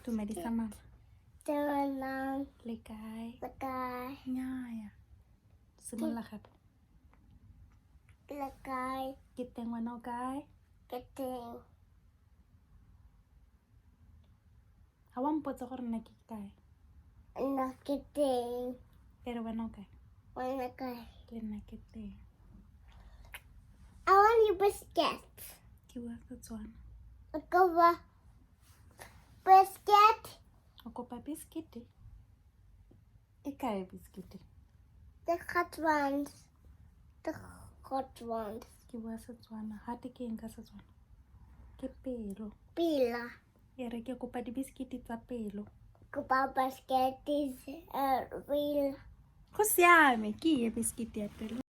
Dumedisa mama. Dumelang. Le kae? Le kae? Nnyaya. Simolola gape. Le kae? Ke teng wena o kae? Ke teng. Ha wa mpotsa gore nna ke kae? Nna ke teng. E re wena o kae? Wena kae? Le nna ke teng. I want your biscuit. Ke bua Setswana. I go biscuit. O kopa biskete? E kae biskete? The hot ones. The hot ones. Ke bua Setswana. Hate ke eng ka Setswana? Ke pelo. Pila. E re ke kopa dibiskete tsa pelo. Kupa biscuit is real. Go siame, ke e biskete ya pelo.